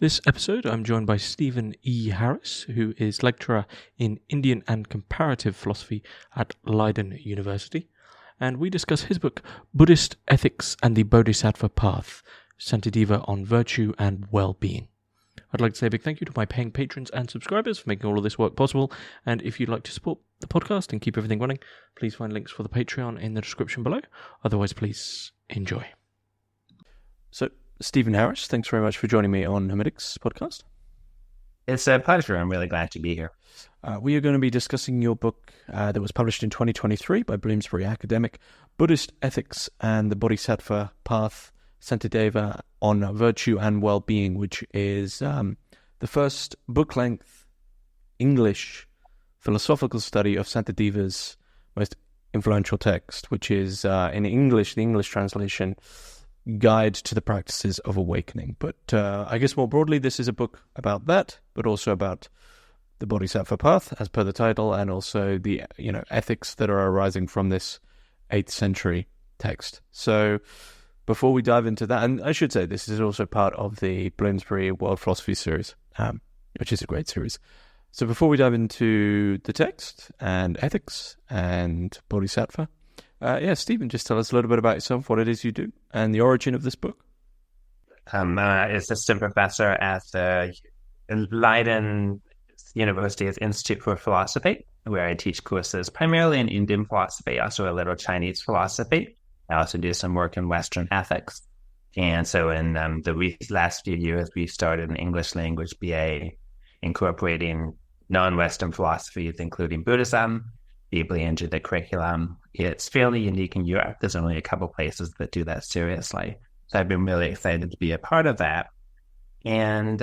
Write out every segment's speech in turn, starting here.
This episode, I'm joined by Stephen E. Harris, who is lecturer in Indian and Comparative philosophy at Leiden University, and we discuss his book, Buddhist Ethics and the Bodhisattva Path, Śāntideva on Virtue and Well-Being. I'd like to say a big thank you to my paying patrons and subscribers for making all of this work possible, and if you'd like to support the podcast and keep everything running, please find links for the Patreon in the description below. Otherwise, please enjoy. So, Stephen Harris, thanks very much for joining me on Hermitix podcast. It's a pleasure. I'm really glad to be here. We are going to be discussing your book that was published in 2023 by Bloomsbury Academic, Buddhist Ethics and the Bodhisattva Path, Shantideva on Virtue and Well-Being, which is the first book-length English philosophical study of Śāntideva's most influential text, which is, in English, the English translation, Guide to the Practices of Awakening. But I guess more broadly, this is a book about that, but also about the Bodhisattva Path, as per the title, and also the ethics that are arising from this 8th century text. So before we dive into that, and I should say this is also part of the Bloomsbury World Philosophy series, which is a great series. So before we dive into the text and ethics and Bodhisattva, Stephen, just tell us a little bit about yourself, what it is you do, and the origin of this book. Assistant professor at the Leiden University's Institute for Philosophy, where I teach courses primarily in Indian philosophy, also a little Chinese philosophy. I also do some work in Western ethics. And so in the last few years, we started an English language BA incorporating non-Western philosophies, including Buddhism, deeply into the curriculum. It's fairly unique in Europe. There's only a couple places that do that seriously. So I've been really excited to be a part of that. And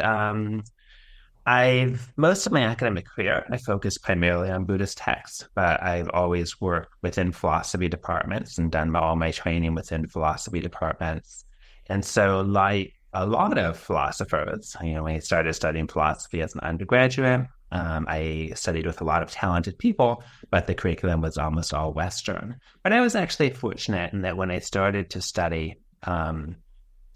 most of my academic career, I focused primarily on Buddhist texts, but I've always worked within philosophy departments and done all my training within philosophy departments. And so like a lot of philosophers, when I started studying philosophy as an undergraduate, I studied with a lot of talented people, but the curriculum was almost all Western. But I was actually fortunate in that when I started to study, there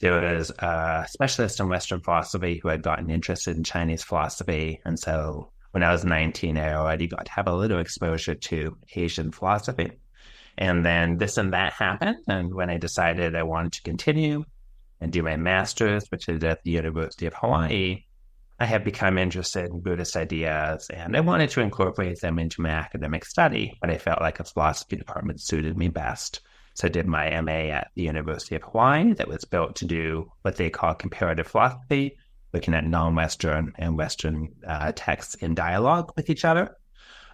was a specialist in Western philosophy who had gotten interested in Chinese philosophy. And so when I was 19, I already got to have a little exposure to Asian philosophy. And then this and that happened. And when I decided I wanted to continue and do my master's, which is at the University of Hawaii, I have become interested in Buddhist ideas, and I wanted to incorporate them into my academic study, but I felt like a philosophy department suited me best. So I did my MA at the University of Hawaii that was built to do what they call comparative philosophy, looking at non-Western and Western texts in dialogue with each other.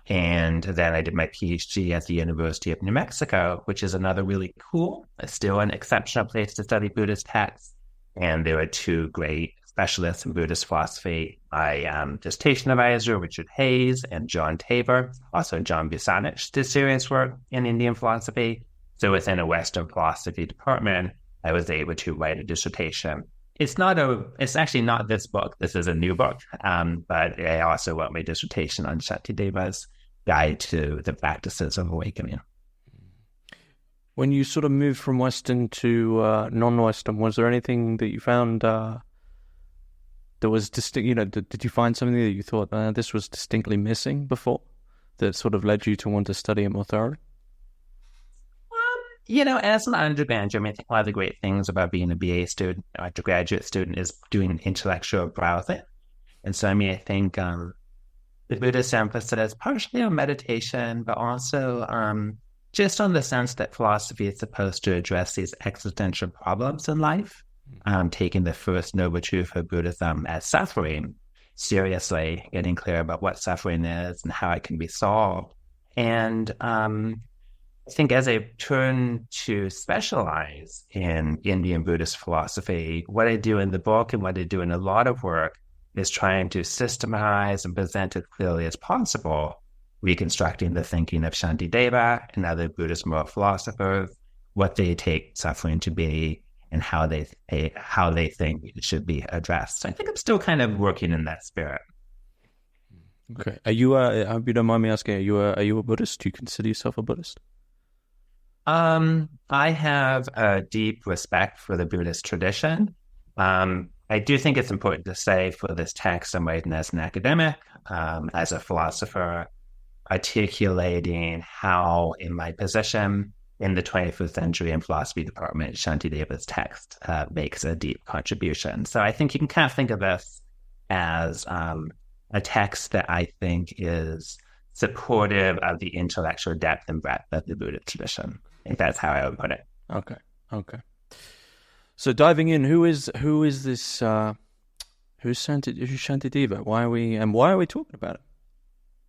And then I did my PhD at the University of New Mexico, which is another really cool, still an exceptional place to study Buddhist texts. And there were two great specialists in Buddhist philosophy, my dissertation advisor, Richard Hayes, and John Tabor. Also, John Busanich did serious work in Indian philosophy. So within a Western philosophy department, I was able to write a dissertation. It's actually not this book. This is a new book. But I also wrote my dissertation on Śāntideva's Guide to the Practices of Awakening. When you sort of moved from Western to non-Western, was there anything that you found that was distinct? Did you find something that you thought this was distinctly missing before, that sort of led you to want to study it more thoroughly? As an undergraduate, I think one of the great things about being a BA student, or undergraduate student, is doing intellectual browsing. And so, I think the Buddhist emphasis partially on meditation, but also just on the sense that philosophy is supposed to address these existential problems in life, taking the first noble truth of Buddhism as suffering seriously, getting clear about what suffering is and how it can be solved. And I think as I turn to specialize in Indian Buddhist philosophy, what I do in the book and what I do in a lot of work is trying to systematize and present as clearly as possible, reconstructing the thinking of Shantideva and other Buddhist moral philosophers, what they take suffering to be, and how they think it should be addressed. So I think I'm still kind of working in that spirit. Okay. Are you? I hope you don't mind me asking. Are you a Buddhist? Do you consider yourself a Buddhist? I have a deep respect for the Buddhist tradition. I do think it's important to say for this text, I'm writing as an academic, as a philosopher, articulating how, in my position in the 21st century in philosophy department, Śāntideva's text makes a deep contribution. So I think you can kind of think of this as a text that I think is supportive of the intellectual depth and breadth of the Buddhist tradition. I think that's how I would put it. Okay. So diving in, who's this? Who's Shantideva? Why are we talking about it?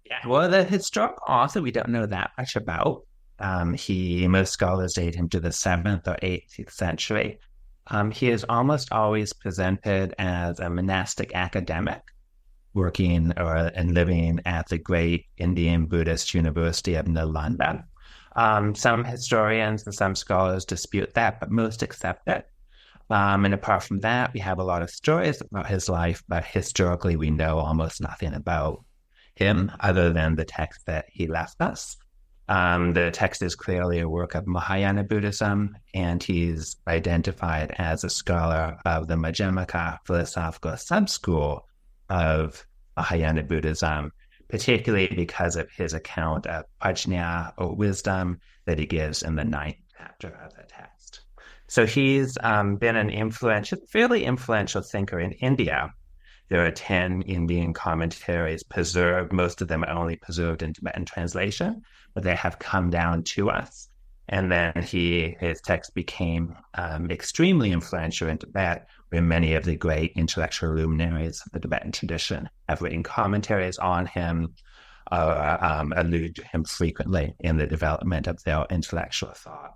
Yeah, well, the historical author we don't know that much about. Most scholars date him to the 7th or 8th century. He is almost always presented as a monastic academic working and living at the great Indian Buddhist University of Nalanda. Some historians and some scholars dispute that, but most accept it. And apart from that, we have a lot of stories about his life, but historically we know almost nothing about him other than the text that he left us. The text is clearly a work of Mahayana Buddhism, and he's identified as a scholar of the Madhyamaka philosophical subschool of Mahayana Buddhism, particularly because of his account of prajna, or wisdom, that he gives in the 9th chapter of the text. So he's been an fairly influential thinker in India. There are 10 Indian commentaries preserved. Most of them are only preserved in Tibetan translation, but they have come down to us. And then his text became extremely influential in Tibet, where many of the great intellectual luminaries of the Tibetan tradition have written commentaries on him, allude to him frequently in the development of their intellectual thought.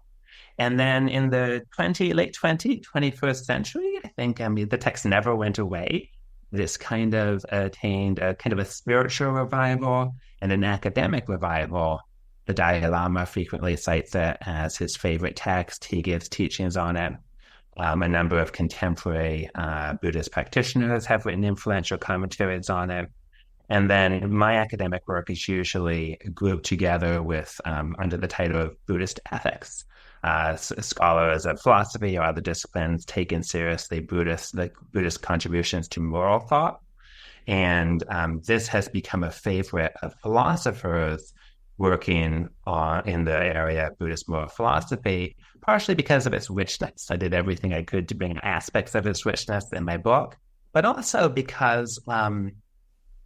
And then in the 21st century, I think, the text never went away. This kind of attained a kind of a spiritual revival and an academic revival. The Dalai Lama frequently cites it as his favorite text. He gives teachings on it. A number of contemporary Buddhist practitioners have written influential commentaries on it. And then my academic work is usually grouped together with under the title of Buddhist Ethics. Scholars of philosophy or other disciplines taking seriously the Buddhist contributions to moral thought. And this has become a favorite of philosophers working in the area of Buddhist moral philosophy, partially because of its richness. I did everything I could to bring aspects of its richness in my book, but also because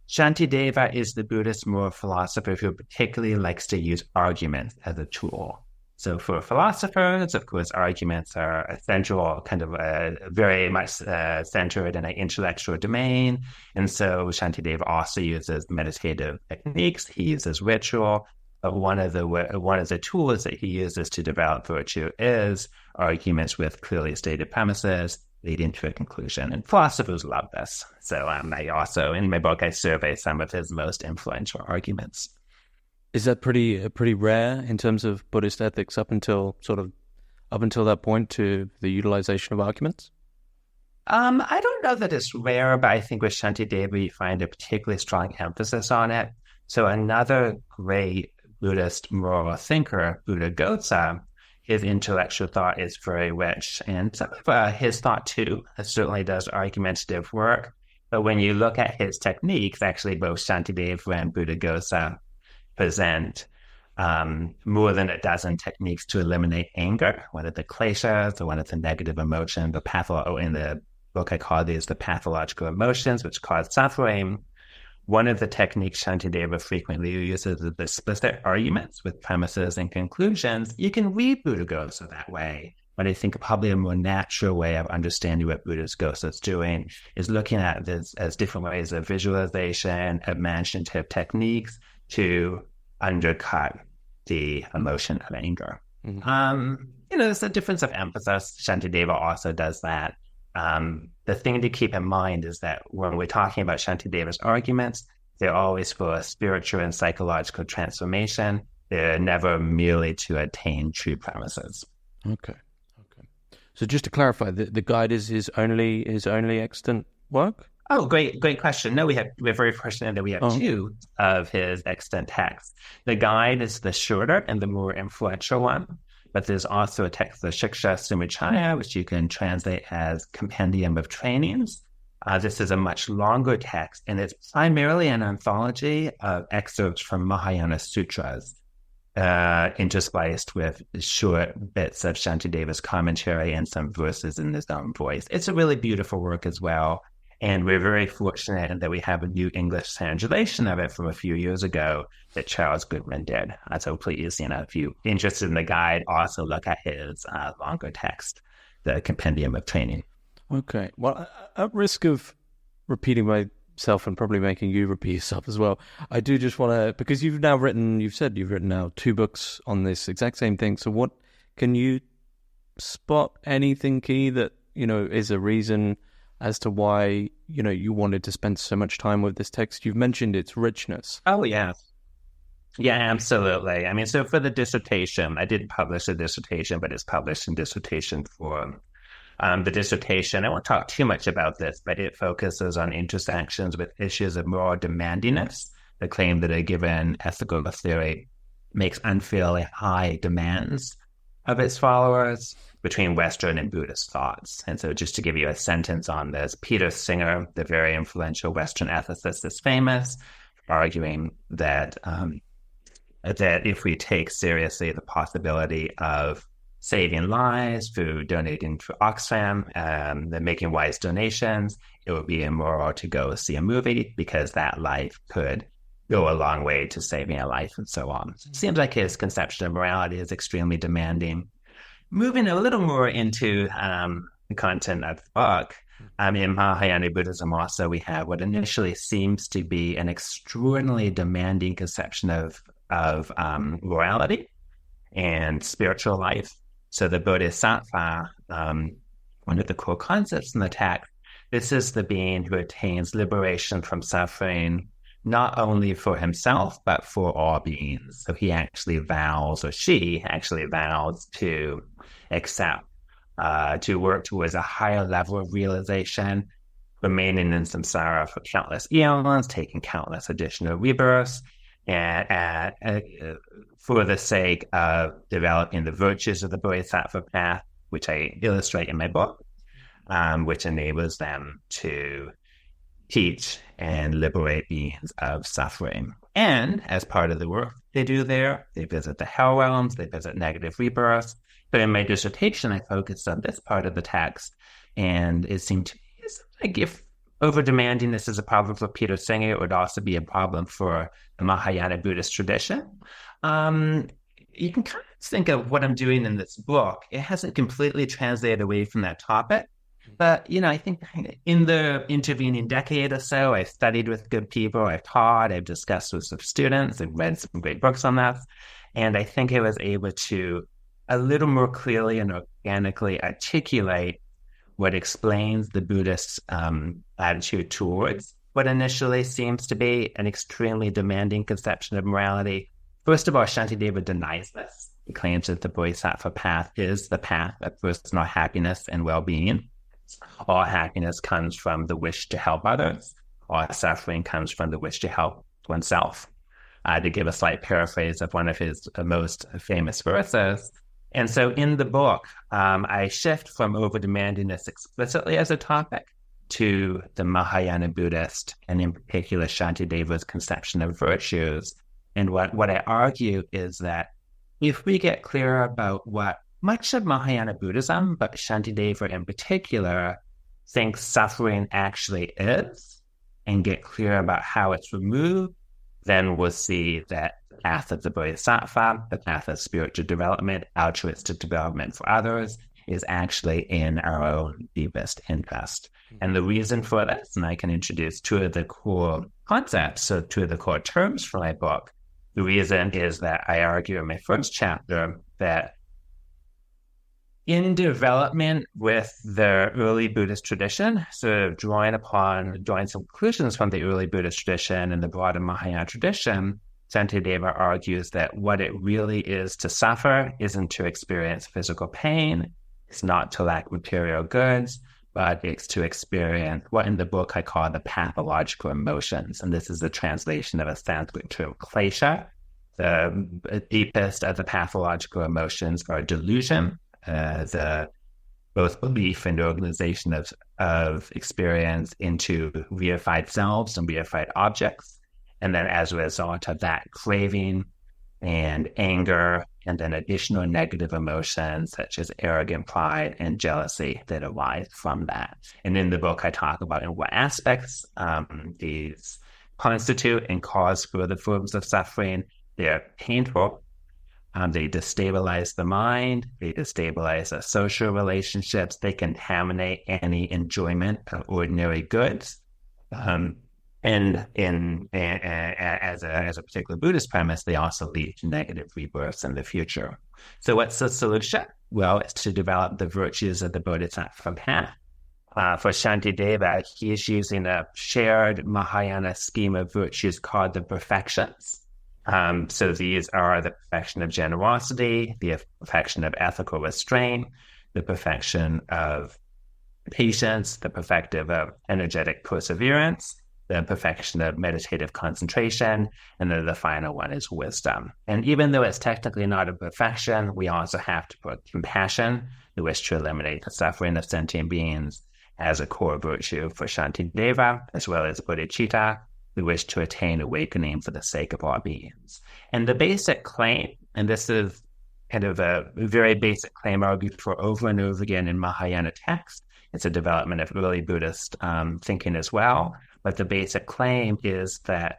Shantideva is the Buddhist moral philosopher who particularly likes to use arguments as a tool. So for philosophers, of course, arguments are essential, kind of very much centered in an intellectual domain. And so Śāntideva also uses meditative techniques. He uses ritual. But one of the tools that he uses to develop virtue is arguments with clearly stated premises leading to a conclusion. And philosophers love this. So I also, in my book, I survey some of his most influential arguments. Is that pretty rare in terms of Buddhist ethics up until that point to the utilization of arguments? I don't know that it's rare, but I think with Shantideva you find a particularly strong emphasis on it. So another great Buddhist moral thinker, Buddhaghosa, his intellectual thought is very rich, and some of his thought too certainly does argumentative work. But when you look at his techniques, actually both Śāntideva and Buddhaghosa present more than a dozen techniques to eliminate anger, one of the kleshas, or one of the negative emotions, in the book I call these the pathological emotions which cause suffering. One of the techniques Shantideva frequently uses is the explicit arguments with premises and conclusions. You can read Buddhaghosa that way, but I think probably a more natural way of understanding what Buddhaghosa is doing is looking at this as different ways of visualization, imaginative techniques to undercut the emotion of anger. Mm-hmm. There's a difference of emphasis. Shantideva also does that. The thing to keep in mind is that when we're talking about Shantideva's arguments, they're always for a spiritual and psychological transformation. They're never merely to attain true premises. Okay. So just to clarify, the guide is his only extant work? Oh, great question. No, we're very fortunate that we have two of his extant texts. The guide is the shorter and the more influential one, but there's also a text, the Shiksha Sumuchaya, which you can translate as Compendium of Trainings. This is a much longer text, and it's primarily an anthology of excerpts from Mahayana sutras, interspliced with short bits of Shantideva's commentary and some verses in his own voice. It's a really beautiful work as well. And we're very fortunate in that we have a new English translation of it from a few years ago that Charles Goodman did. So please, if you're interested in the guide, also look at his longer text, the Compendium of Training. Okay. Well, at risk of repeating myself and probably making you repeat yourself as well, I do just want to, because you've said you've written now 2 books on this exact same thing. So what, can you spot anything key that, is a reason as to why, you wanted to spend so much time with this text? You've mentioned its richness. Oh, yeah. Yeah, absolutely. I mean, so for the dissertation, I didn't publish a dissertation, but it's published in dissertation form. The dissertation, I won't talk too much about this, but it focuses on intersections with issues of moral demandingness, the claim that a given ethical theory makes unfairly high demands of its followers between Western and Buddhist thoughts. And so just to give you a sentence on this, Peter Singer, the very influential Western ethicist, is famous, arguing that that if we take seriously the possibility of saving lives through donating to Oxfam and making wise donations, it would be immoral to go see a movie because that life could go a long way to saving a life and so on. It seems like his conception of morality is extremely demanding. Moving a little more into the content of the book, in Mahayana Buddhism also we have what initially seems to be an extraordinarily demanding conception of morality and spiritual life. So the Bodhisattva, one of the core concepts in the text, this is the being who attains liberation from suffering, not only for himself, but for all beings. So he actually vows, or she actually vows to accept, to work towards a higher level of realization, remaining in samsara for countless eons, taking countless additional rebirths, and for the sake of developing the virtues of the Bodhisattva Path, which I illustrate in my book, which enables them to teach and liberate beings of suffering. And as part of the work they do there, they visit the hell realms, they visit negative rebirths. But in my dissertation, I focused on this part of the text, and it seemed to me like if over-demanding this is a problem for Peter Singer, it would also be a problem for the Mahayana Buddhist tradition. You can kind of think of what I'm doing in this book. It hasn't completely translated away from that topic. But, I think in the intervening decade or so, I've studied with good people, I've taught, I've discussed with some students, I've read some great books on that. And I think I was able to a little more clearly and organically articulate what explains the Buddhist attitude towards what initially seems to be an extremely demanding conception of morality. First of all, Shantideva denies this. He claims that the Bodhisattva path is the path of personal happiness and well-being. All happiness comes from the wish to help others. All suffering comes from the wish to help oneself. To give a slight paraphrase of one of his most famous verses. And so in the book, I shift from over-demandingness explicitly as a topic to the Mahayana Buddhist, and in particular Shantideva's conception of virtues. And what I argue is that if we get clear about what much of Mahayana Buddhism, but Shantideva in particular, thinks suffering actually is, and get clear about how it's removed, then we'll see that the path of the Bodhisattva, the path of spiritual development, altruistic development for others, is actually in our own deepest interest. And the reason for this, and I can introduce 2 of the core concepts, so 2 of the core terms for my book. The reason is that I argue in my first chapter that in development with the early Buddhist tradition, sort of drawing some conclusions from the early Buddhist tradition and the broader Mahayana tradition, Śāntideva argues that what it really is to suffer isn't to experience physical pain, it's not to lack material goods, but it's to experience what in the book I call the pathological emotions. And this is the translation of a Sanskrit term, klesha. The deepest of the pathological emotions are delusion, the both belief and organization of of experience into reified selves and reified objects. And then as a result of that, craving and anger, and then additional negative emotions such as arrogant pride and jealousy that arise from that. And in the book, I talk about in what aspects these constitute and cause further forms of suffering. They're painful. They destabilize the mind. They destabilize the social relationships. They contaminate any enjoyment of ordinary goods. And as a particular Buddhist premise, they also lead to negative rebirths in the future. So what's the solution? Well, it's to develop the virtues of the Bodhisattva Path. For Shantideva, he is using a shared Mahayana scheme of virtues called the perfections. So these are the perfection of generosity, the perfection of ethical restraint, the perfection of patience, the perfection of energetic perseverance, the perfection of meditative concentration, and then the final one is wisdom. And even though it's technically not a perfection, we also have to put compassion, the wish to eliminate the suffering of sentient beings, as a core virtue for Shantideva, as well as bodhicitta, the wish to attain awakening for the sake of all beings. And the basic claim, and this is kind of a very basic claim argued for over and over again in Mahayana texts. It's a development of early Buddhist thinking as well. But the basic claim is that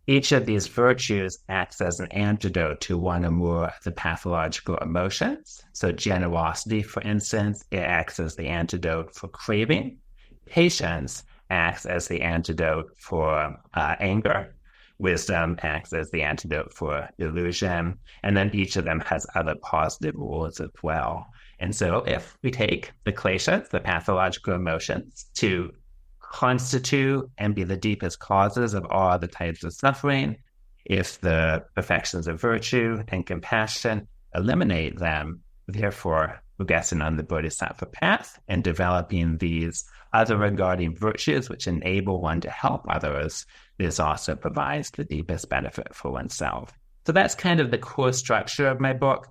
each of these virtues acts as an antidote to one or more of the pathological emotions. So generosity, for instance, it acts as the antidote for craving. Patience acts as the antidote for anger. Wisdom acts as the antidote for delusion. And then each of them has other positive rules as well. And so if we take the kleshas, the pathological emotions, to constitute and be the deepest causes of all the types of suffering, if the perfections of virtue and compassion eliminate them, therefore progressing on the Bodhisattva path and developing these other regarding virtues which enable one to help others, this also provides the deepest benefit for oneself. So that's kind of the core structure of my book.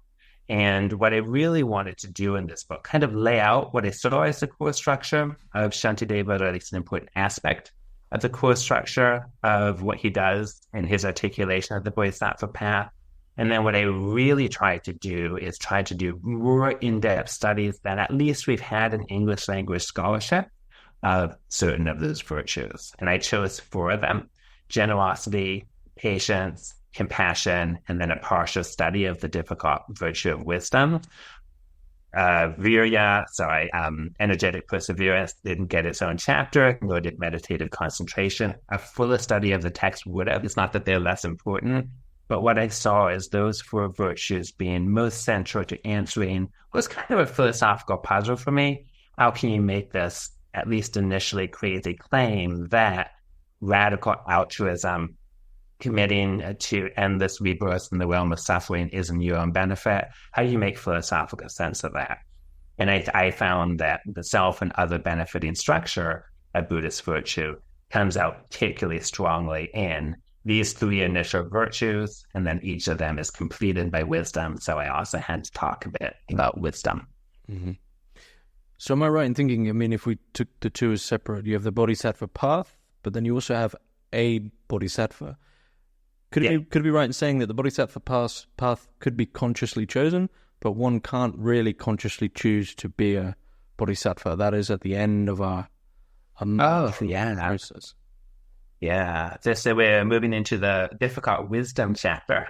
And what I really wanted to do in this book, kind of lay out what I saw as the core structure of Shantideva, or at least an important aspect of the core structure of what he does in his articulation of the Bodhisattva path. And then what I really tried to do is try to do more in-depth studies that at least we've had in English language scholarship of certain of those virtues. And I chose 4 of them: generosity, patience, compassion, and then a partial study of the difficult virtue of wisdom. Virya, energetic perseverance, didn't get its own chapter, nor did meditative concentration. A fuller study of the text would have. It's not that they're less important, but what I saw is those 4 virtues being most central to answering was kind of a philosophical puzzle for me. How can you make this, at least initially, crazy claim that radical altruism, committing to endless rebirths in the realm of suffering, is in your own benefit? How do you make philosophical sense of that? And I found that the self and other benefiting structure of Buddhist virtue comes out particularly strongly in these 3 initial virtues, and then each of them is completed by wisdom. So I also had to talk a bit about wisdom. Mm-hmm. So am I right in thinking, I mean, if we took the 2 as separate, you have the Bodhisattva path, but then you also have a Bodhisattva. Could it be right in saying that the Bodhisattva path could be consciously chosen, but one can't really consciously choose to be a Bodhisattva? That is at the end of our process. Yeah. So we're moving into the difficult wisdom chapter.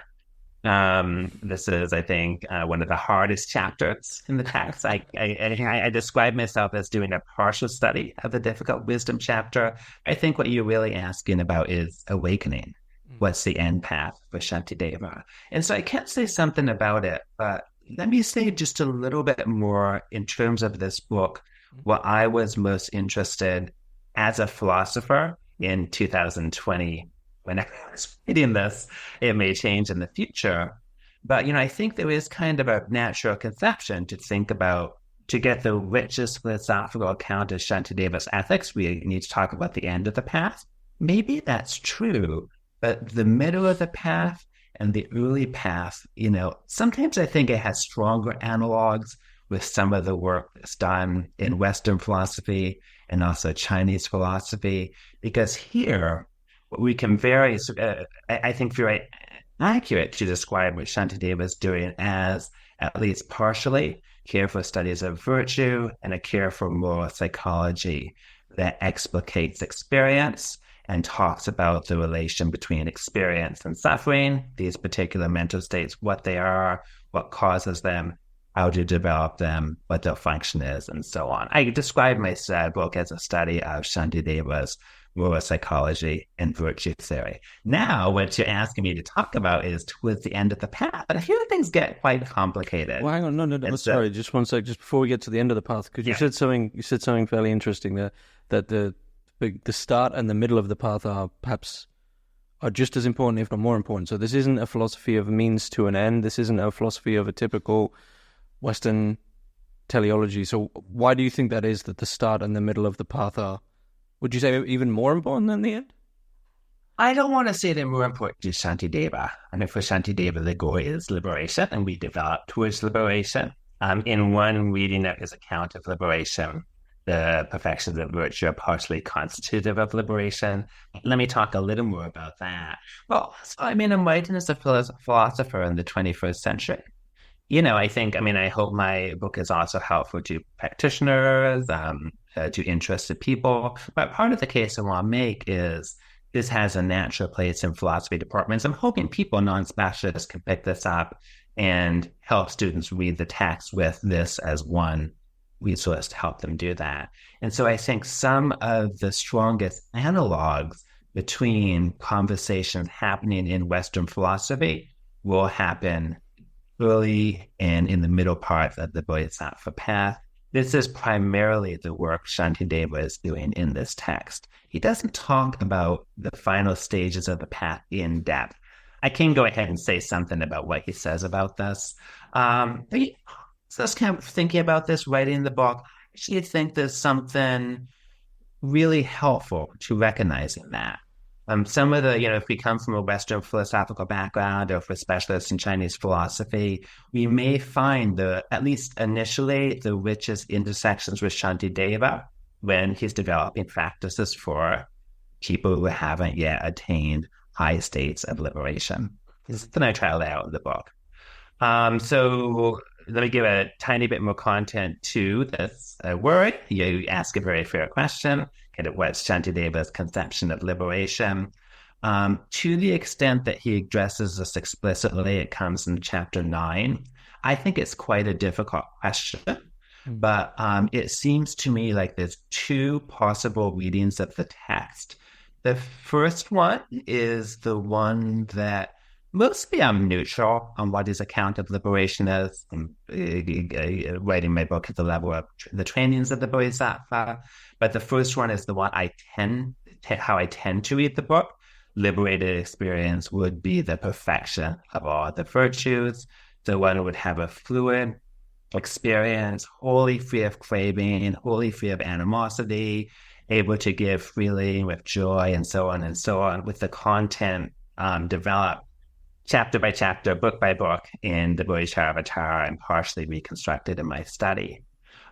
This is, I think, one of the hardest chapters in the text. I describe myself as doing a partial study of the difficult wisdom chapter. I think what you're really asking about is awakening. What's the end path for Shantideva? And so I can't say something about it, but let me say just a little bit more in terms of this book, what I was most interested as a philosopher in 2020. When I was reading this, it may change in the future. But, I think there is kind of a natural conception to think about, to get the richest philosophical account of Śāntideva's ethics, we need to talk about the end of the path. Maybe that's true. But the middle of the path and the early path, sometimes I think it has stronger analogs with some of the work that's done in Western philosophy and also Chinese philosophy, because here we can I think, very accurate to describe what Shantideva is doing as, at least partially, care for studies of virtue and a care for moral psychology that explicates experience and talks about the relation between experience and suffering, these particular mental states, what they are, what causes them, how to develop them, what their function is, and so on. I describe my book as a study of Shantideva's moral psychology and virtue theory. Now, what you're asking me to talk about is towards the end of the path, but here things get quite complicated. Well, hang on, no, sorry, just one sec, just before we get to the end of the path, because you said something fairly interesting there, that the start and the middle of the path are just as important, if not more important. So this isn't a philosophy of means to an end. This isn't a philosophy of a typical Western teleology. So why do you think that is, that the start and the middle of the path are, would you say, even more important than the end? I don't want to say they're more important to Shantideva. I mean, for Shantideva, the goal is liberation, and we develop towards liberation. In one reading of his account of liberation, the perfections of virtue are partially constitutive of liberation. Let me talk a little more about that. Well, so, I mean, I'm writing as a philosopher in the 21st century. I hope my book is also helpful to practitioners, to interested people. But part of the case I want to make is this has a natural place in philosophy departments. I'm hoping people, non-specialists, can pick this up and help students read the text with this as one resource to help them do that. And so I think some of the strongest analogs between conversations happening in Western philosophy will happen early and in the middle part of the Bodhisattva Path. This is primarily the work Shantideva is doing in this text. He doesn't talk about the final stages of the path in depth. I can go ahead and say something about what he says about this. So I was kind of thinking about this, writing the book. I actually think there's something really helpful to recognizing that. Some of the, if we come from a Western philosophical background, or for specialists in Chinese philosophy, we may find at least initially, the richest intersections with Shantideva when he's developing practices for people who haven't yet attained high states of liberation. Then I try to lay out in the book. So let me give a tiny bit more content to this word. You ask a very fair question. What's Shantideva's conception of liberation? To the extent that he addresses this explicitly, it comes in chapter 9. I think it's quite a difficult question, but it seems to me like there's two possible readings of the text. The first one is the one that mostly I'm neutral on what his account of liberation is. I'm writing my book at the level of the trainings of the Bodhisattva. But the first one is the one how I tend to read the book. Liberated experience would be the perfection of all the virtues. So one would have a fluid experience, wholly free of craving, wholly free of animosity, able to give freely with joy, and so on, with the content developed chapter by chapter, book by book in the Bodhisattva and partially reconstructed in my study.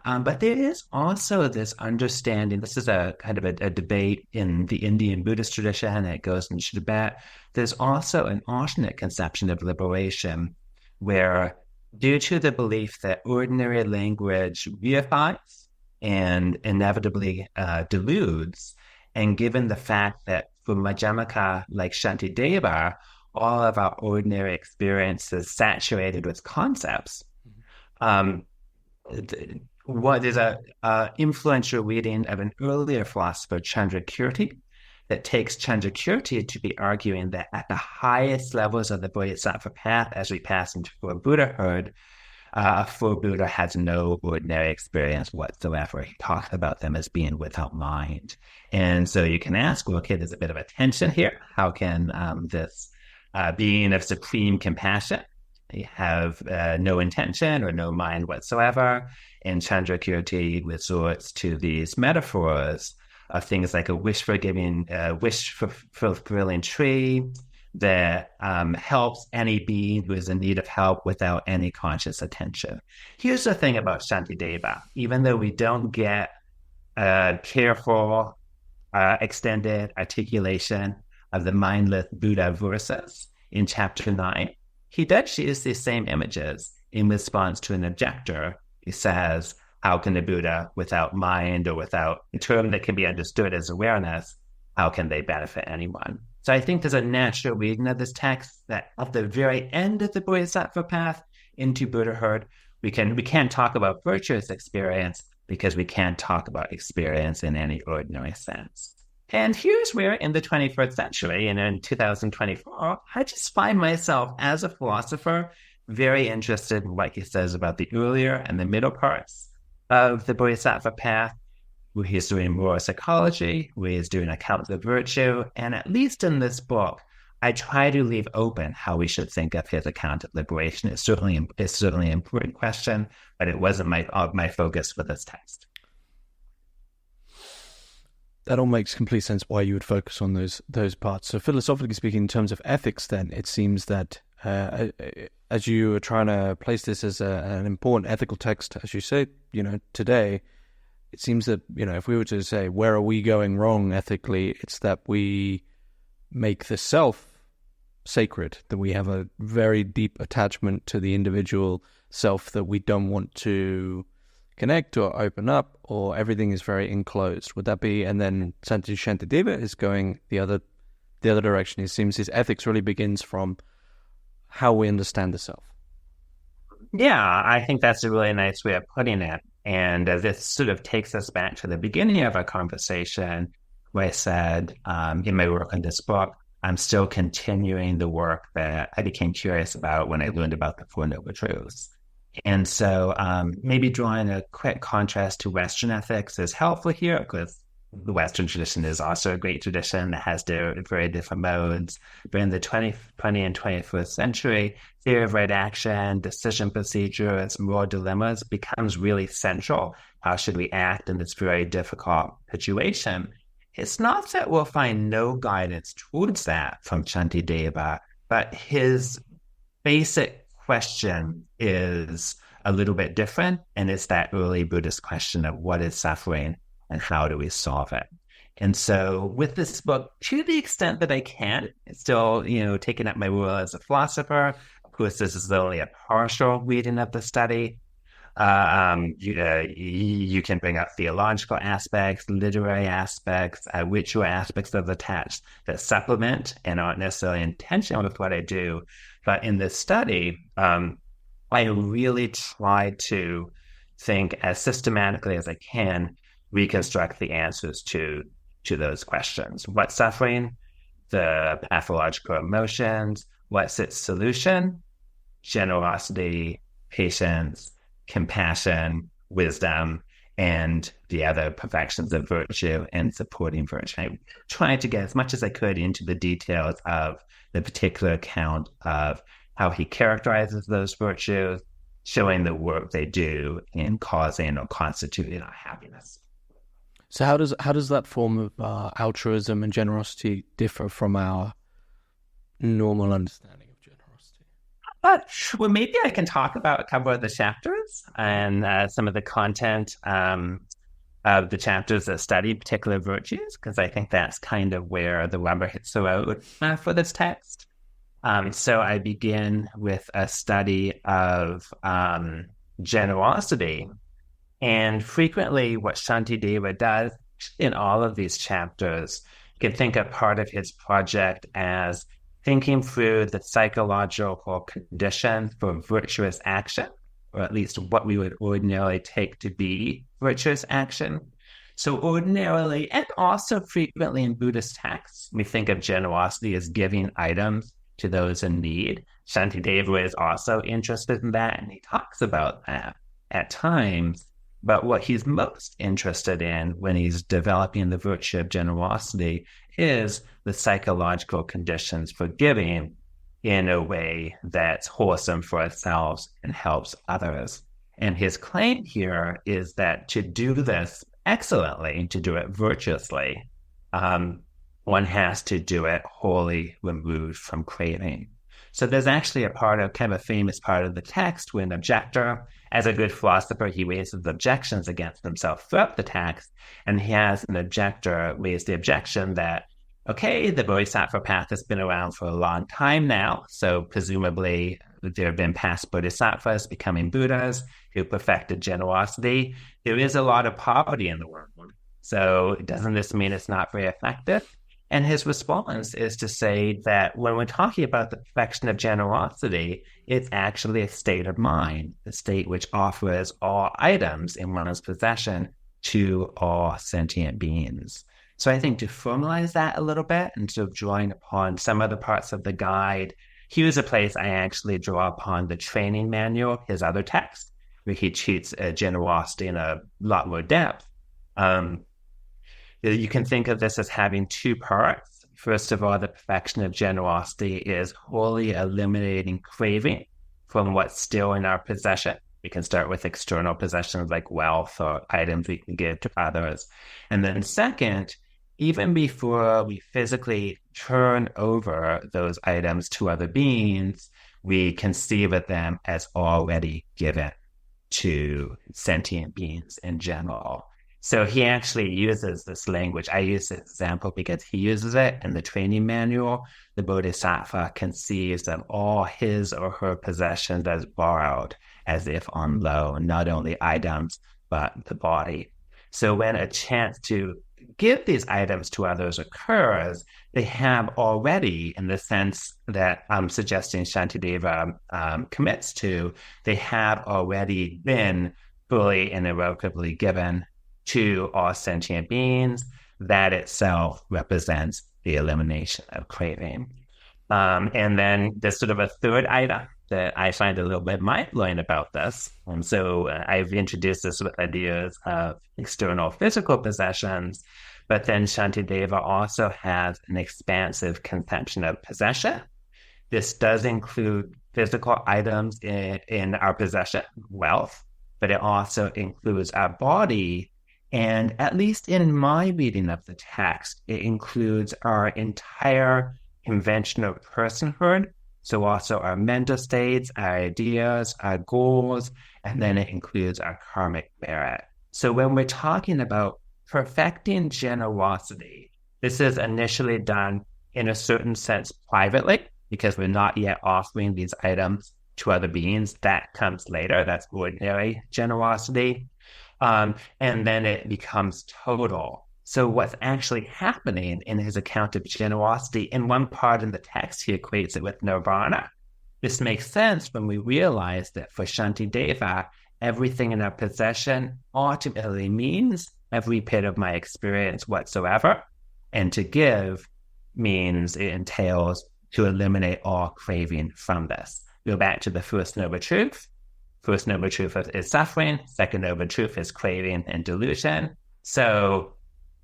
But there is also this understanding, this is a kind of a debate in the Indian Buddhist tradition, and it goes into Tibet. There's also an alternate conception of liberation where, due to the belief that ordinary language reifies and inevitably deludes, and given the fact that for Madhyamaka like Shantideva, all of our ordinary experiences saturated with concepts. There's a influential reading of an earlier philosopher, Chandrakirti, that takes Chandrakirti to be arguing that at the highest levels of the Bodhisattva path, as we pass into full Buddhahood, a full Buddha has no ordinary experience whatsoever. He talks about them as being without mind. And so you can ask, well, okay, there's a bit of a tension here. How can this being of supreme compassion have no intention or no mind whatsoever? And Chandrakirti resorts to these metaphors of things like a wish-fulfilling tree that helps any being who is in need of help without any conscious attention. Here's the thing about Shantideva. Even though we don't get careful, extended articulation of the mindless Buddha verses in chapter 9, he does use these same images in response to an objector who says, how can the Buddha, without mind or without a term that can be understood as awareness, how can they benefit anyone? So I think there's a natural reading of this text that at the very end of the Bodhisattva path into Buddhahood, we can't talk about virtuous experience because we can't talk about experience in any ordinary sense. And here's where in the 21st century and in 2024, I just find myself as a philosopher very interested in what he says about the earlier and the middle parts of the Bodhisattva path, where he's doing moral psychology, where he's doing accounts of virtue. And at least in this book, I try to leave open how we should think of his account of liberation. It's certainly an important question, but it wasn't my focus for this text. That all makes complete sense why you would focus on those parts. So philosophically speaking, in terms of ethics, then, it seems that as you are trying to place this as an important ethical text, as you say, today, it seems that, if we were to say, where are we going wrong ethically, it's that we make the self sacred, that we have a very deep attachment to the individual self that we don't want to connect or open up, or everything is very enclosed. Would that be? And then Shantideva is going the other direction. It seems his ethics really begins from how we understand the self. Yeah, I think that's a really nice way of putting it. And this sort of takes us back to the beginning of our conversation, where I said, in my work on this book, I'm still continuing the work that I became curious about when I learned about the Four Noble Truths. And so maybe drawing a quick contrast to Western ethics is helpful here, because the Western tradition is also a great tradition that has very different modes. But in the 20th and 21st century, theory of right action, decision procedures, moral dilemmas becomes really central. How should we act in this very difficult situation? It's not that we'll find no guidance towards that from Shantideva, but his basic question is a little bit different, and it's that early Buddhist question of what is suffering and how do we solve it. And so with this book, to the extent that I can, it's still, taking up my role as a philosopher. Of course, this is only a partial reading of the study. You can bring up theological aspects, literary aspects, ritual aspects of the text that supplement and aren't necessarily in tension with what I do. But in this study, I really try to think as systematically as I can, reconstruct the answers to those questions. What's suffering? The pathological emotions. What's its solution? Generosity, patience, compassion, wisdom, and the other perfections of virtue and supporting virtue. I tried to get as much as I could into the details of the particular account of how he characterizes those virtues, showing the work they do in causing or constituting our happiness. So how does that form of altruism and generosity differ from our normal understanding of generosity? Well, maybe I can talk about a couple of the chapters and some of the content of the chapters that study particular virtues, because I think that's kind of where the rubber hits the road for this text. So I begin with a study of generosity. And frequently what Shantideva does in all of these chapters, you can think of part of his project as thinking through the psychological condition for virtuous action, or at least what we would ordinarily take to be virtuous action. So ordinarily, and also frequently in Buddhist texts, we think of generosity as giving items to those in need. Shantideva is also interested in that, and he talks about that at times. But what he's most interested in when he's developing the virtue of generosity is the psychological conditions for giving in a way that's wholesome for ourselves and helps others. And his claim here is that to do this excellently, to do it virtuously, one has to do it wholly removed from craving. So there's actually a part of kind of a famous part of the text where an objector, as a good philosopher, he raises objections against himself throughout the text. And he has an objector raise the objection that, okay, the Bodhisattva path has been around for a long time now. So presumably there have been past Bodhisattvas becoming Buddhas who perfected generosity. There is a lot of poverty in the world. So doesn't this mean it's not very effective? And his response is to say that when we're talking about the perfection of generosity, it's actually a state of mind, a state which offers all items in one's possession to all sentient beings. So I think to formalize that a little bit and sort of drawing upon some other parts of the guide, here's a place I actually draw upon the training manual, his other text, where he treats generosity in a lot more depth. You can think of this as having two parts. First of all, the perfection of generosity is wholly eliminating craving from what's still in our possession. We can start with external possessions like wealth or items we can give to others. And then second, even before we physically turn over those items to other beings, we conceive of them as already given to sentient beings in general. So he actually uses this language. I use this example because he uses it in the training manual. The Bodhisattva conceives of all his or her possessions as borrowed, as if on loan, not only items, but the body. So when a chance to give these items to others occurs, they have already, in the sense that I'm suggesting Shantideva commits to, they have already been fully and irrevocably given to all sentient beings. That itself represents the elimination of craving. And then there's sort of a third item that I find a little bit mind-blowing about this. So I've introduced this with ideas of external physical possessions, but then Shantideva also has an expansive conception of possession. This does include physical items in our possession, wealth, but it also includes our body. And at least in my reading of the text, it includes our entire convention of personhood. So also our mental states, our ideas, our goals, and then it includes our karmic merit. So when we're talking about perfecting generosity, this is initially done in a certain sense privately, because we're not yet offering these items to other beings. That comes later. That's ordinary generosity. And then it becomes total. So what's actually happening in his account of generosity, in one part in the text, he equates it with nirvana. This makes sense when we realize that for Shantideva, everything in our possession ultimately means every bit of my experience whatsoever. And to give means it entails to eliminate all craving from this. Go back to the first noble truth. First noble truth is suffering. Second noble truth is craving and delusion. So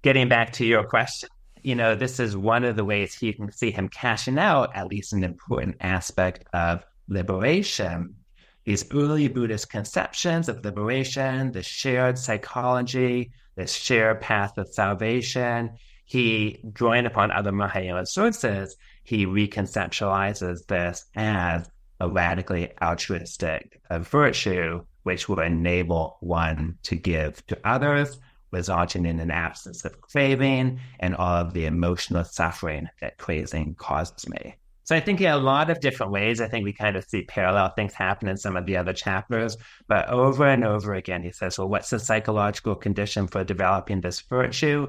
getting back to your question, this is one of the ways you can see him cashing out at least an important aspect of liberation. These early Buddhist conceptions of liberation, the shared psychology, the shared path of salvation, he, drawing upon other Mahayana sources, he reconceptualizes this as a radically altruistic virtue, which will enable one to give to others, resulting in an absence of craving and all of the emotional suffering that craving causes me. So I think in a lot of different ways, I think we kind of see parallel things happen in some of the other chapters, but over and over again, he says, well, what's the psychological condition for developing this virtue?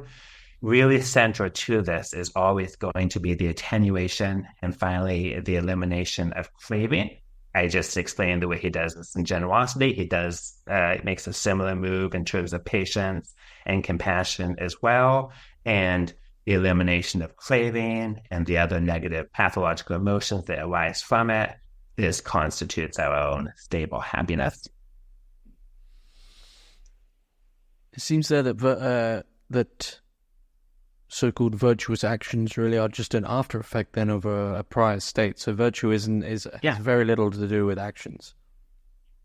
Really central to this is always going to be the attenuation and finally the elimination of craving. I just explained the way he does this in generosity. He makes a similar move in terms of patience and compassion as well. And the elimination of craving and the other negative pathological emotions that arise from it, this constitutes our own stable happiness. It seems there that so-called virtuous actions really are just an after effect then of a prior state. So virtue has very little to do with actions.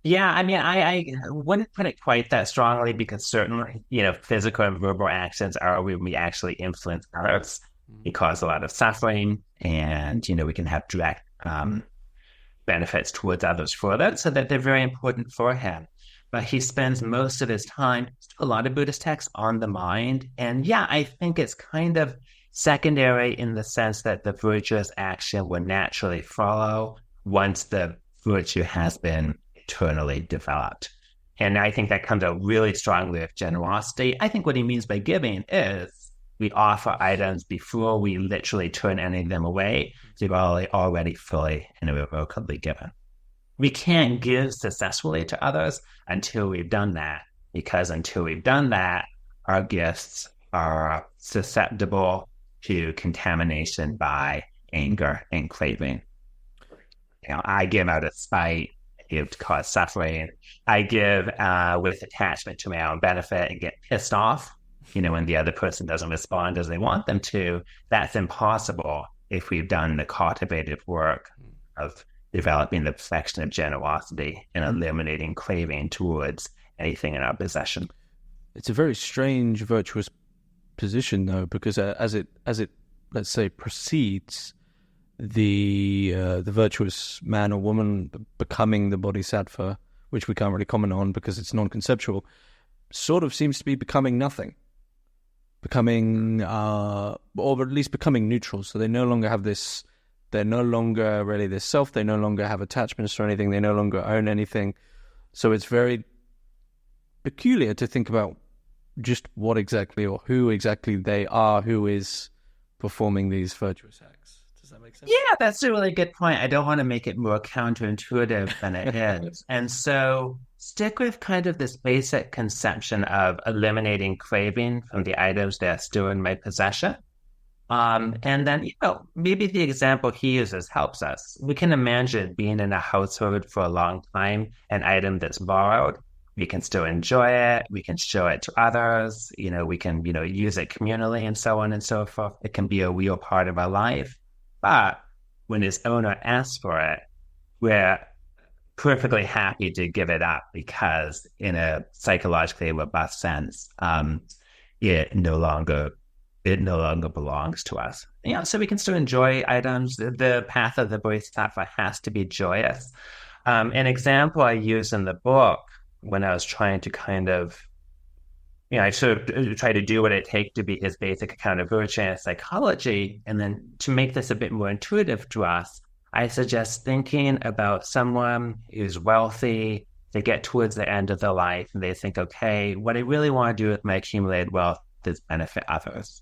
Yeah, I mean, I wouldn't put it quite that strongly because certainly, physical and verbal actions are when we actually influence others. It causes a lot of suffering and, we can have direct benefits towards others for that, so that they're very important for him. But he spends most of his time, a lot of Buddhist texts, on the mind. And yeah, I think it's kind of secondary in the sense that the virtuous action will naturally follow once the virtue has been eternally developed. And I think that comes out really strongly with generosity. I think what he means by giving is we offer items before we literally turn any of them away. They've already fully and irrevocably given. We can't give successfully to others until we've done that, because until we've done that, our gifts are susceptible to contamination by anger and craving. I give out of spite, I give to cause suffering. I give with attachment to my own benefit and get pissed off, when the other person doesn't respond as they want them to. That's impossible if we've done the cultivated work of developing the perfection of generosity and eliminating craving towards anything in our possession. It's a very strange virtuous position, though, because as it let's say precedes the virtuous man or woman becoming the bodhisattva, which we can't really comment on because it's non-conceptual, sort of seems to be becoming nothing, or at least becoming neutral. So they no longer have this. They're no longer really this self. They no longer have attachments or anything. They no longer own anything. So it's very peculiar to think about just what exactly or who exactly they are, who is performing these virtuous acts. Does that make sense? Yeah, that's a really good point. I don't want to make it more counterintuitive than it is. And so stick with kind of this basic conception of eliminating craving from the items that are still in my possession. And then, maybe the example he uses helps us. We can imagine being in a household for a long time, an item that's borrowed. We can still enjoy it. We can show it to others. We can, use it communally and so on and so forth. It can be a real part of our life. But when its owner asks for it, we're perfectly happy to give it up because in a psychologically robust sense, it no longer belongs to us. So we can still enjoy items. The path of the Bodhisattva has to be joyous. An example I use in the book when I was trying to kind of, I sort of try to do what it takes to be his basic account of virtue and psychology. And then to make this a bit more intuitive to us, I suggest thinking about someone who's wealthy. They get towards the end of their life and they think, okay, what I really want to do with my accumulated wealth is benefit others.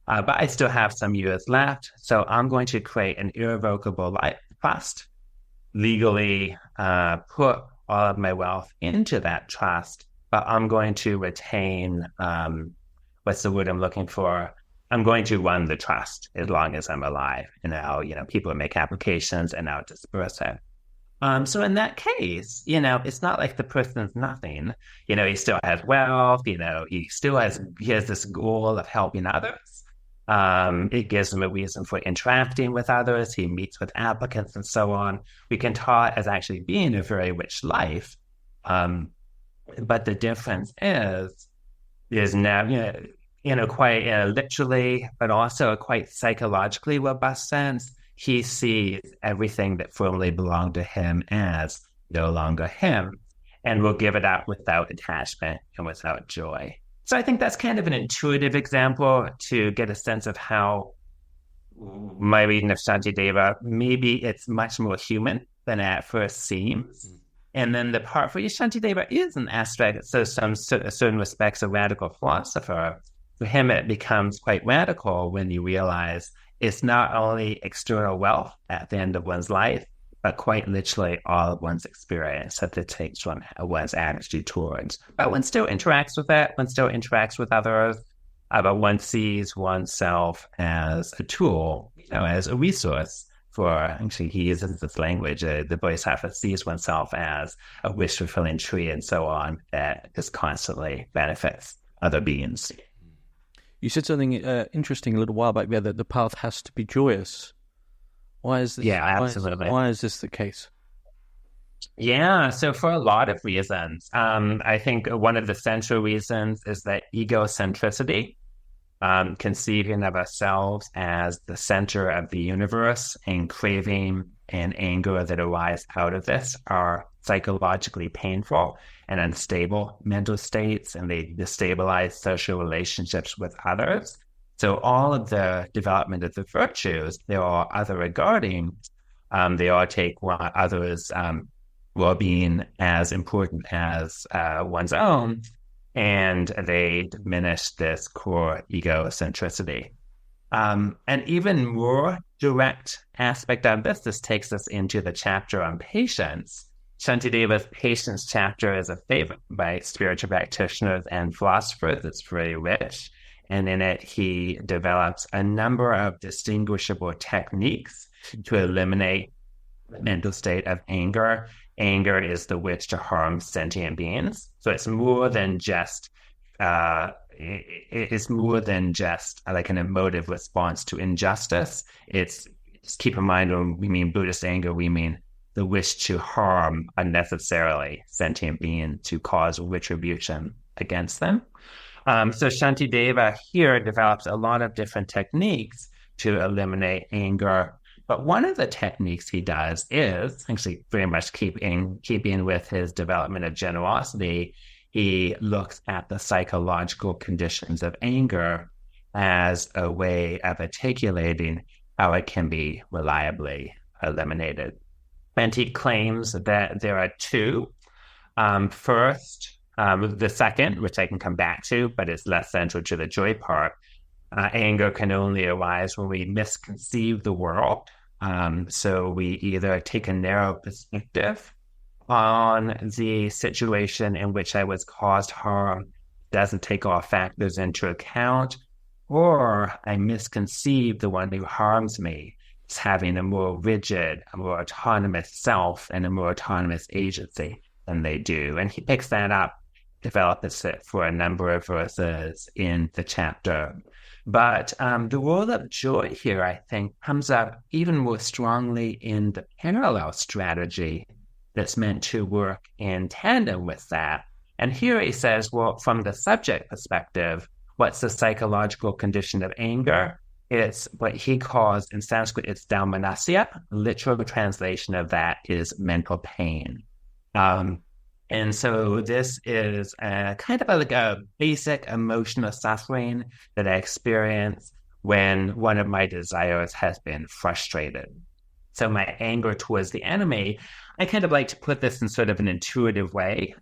But I still have some years left, so I'm going to create an irrevocable life trust, legally put all of my wealth into that trust, but I'm going to retain, what's the word I'm looking for? I'm going to run the trust as long as I'm alive, and I'll, people make applications and I'll disperse it. So in that case, it's not like the person's nothing. He still has wealth, he has this goal of helping others. It gives him a reason for interacting with others. He meets with applicants and so on. We can talk as actually being a very rich life. But the difference is now, quite literally, but also a quite psychologically robust sense. He sees everything that formerly belonged to him as no longer him, and will give it up without attachment and without joy. So I think that's kind of an intuitive example to get a sense of how my reading of Śāntideva, maybe it's much more human than it at first seems. And then the part for Shantideva is an aspect, so some certain respects a radical philosopher. For him, it becomes quite radical when you realize it's not only external wealth at the end of one's life, but quite literally all of one's experience that it takes one's attitude towards. But one still interacts with it, one still interacts with others, but one sees oneself as a tool, as a resource for, actually he uses this language, the Bodhisattva sees oneself as a wish-fulfilling tree and so on that just constantly benefits other beings. You said something interesting a little while back there, that the path has to be joyous. Why is this? Yeah, absolutely. Why is this the case? Yeah, so for a lot of reasons. I think one of the central reasons is that egocentricity, conceiving of ourselves as the center of the universe and craving and anger that arise out of this are psychologically painful and unstable mental states, and they destabilize social relationships with others. So all of the development of the virtues, they are other regarding. They all take others' well-being as important as one's own, and they diminish this core egocentricity. An even more direct aspect of this takes us into the chapter on patience. Shantideva's patience chapter is a favorite by spiritual practitioners and philosophers. It's very rich. And in it, he develops a number of distinguishable techniques to eliminate the mental state of anger. Anger is the wish to harm sentient beings. So it's more than just it's more than just like an emotive response to injustice. It's, just keep in mind, when we mean Buddhist anger, we mean the wish to harm unnecessarily sentient beings, to cause retribution against them. So Shantideva here develops a lot of different techniques to eliminate anger. But one of the techniques he does is actually very much keeping with his development of generosity. He looks at the psychological conditions of anger as a way of articulating how it can be reliably eliminated. And he claims that there are two. First, the second, which I can come back to, but it's less central to the joy part, anger can only arise when we misconceive the world. So we either take a narrow perspective on the situation in which I was caused harm, doesn't take all factors into account, or I misconceive the one who harms me as having a more rigid, a more autonomous self and a more autonomous agency than they do. And he picks that up, develops it for a number of verses in the chapter. But the role of joy here, I think, comes up even more strongly in the parallel strategy that's meant to work in tandem with that. And here he says, well, from the subject perspective, what's the psychological condition of anger? It's what he calls, in Sanskrit, it's dalmanasya. Literal translation of that is mental pain. And so this is kind of like a basic emotional suffering that I experience when one of my desires has been frustrated. So my anger towards the enemy, I kind of like to put this in sort of an intuitive way.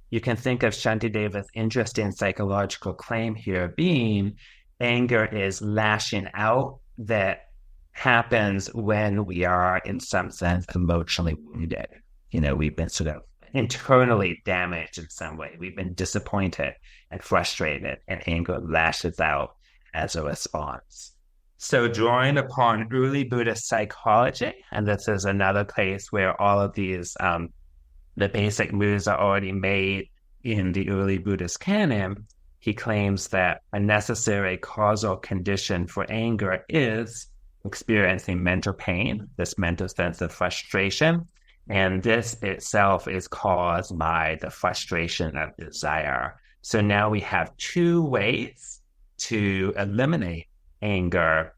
You can think of Shāntideva's interesting psychological claim here being anger is lashing out that happens when we are, in some sense, emotionally wounded. You know, we've been sort of internally damaged in some way. We've been disappointed and frustrated, and anger lashes out as a response. So drawing upon early Buddhist psychology, and this is another place where all of these, the basic moves are already made in the early Buddhist canon, he claims that a necessary causal condition for anger is experiencing mental pain, this mental sense of frustration. And this itself is caused by the frustration of desire. So now we have two ways to eliminate anger.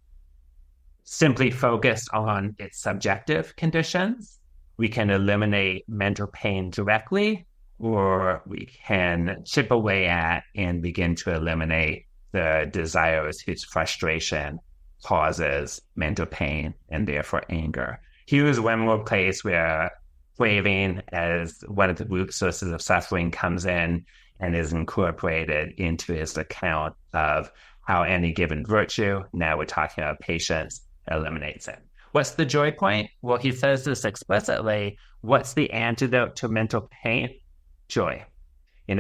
Simply focus on its subjective conditions. We can eliminate mental pain directly, or we can chip away at and begin to eliminate the desires whose frustration causes mental pain and therefore anger. Here's one more place where craving as one of the root sources of suffering comes in and is incorporated into his account of how any given virtue, now we're talking about patience, eliminates it. What's the joy point? Well, he says this explicitly. What's the antidote to mental pain? Joy.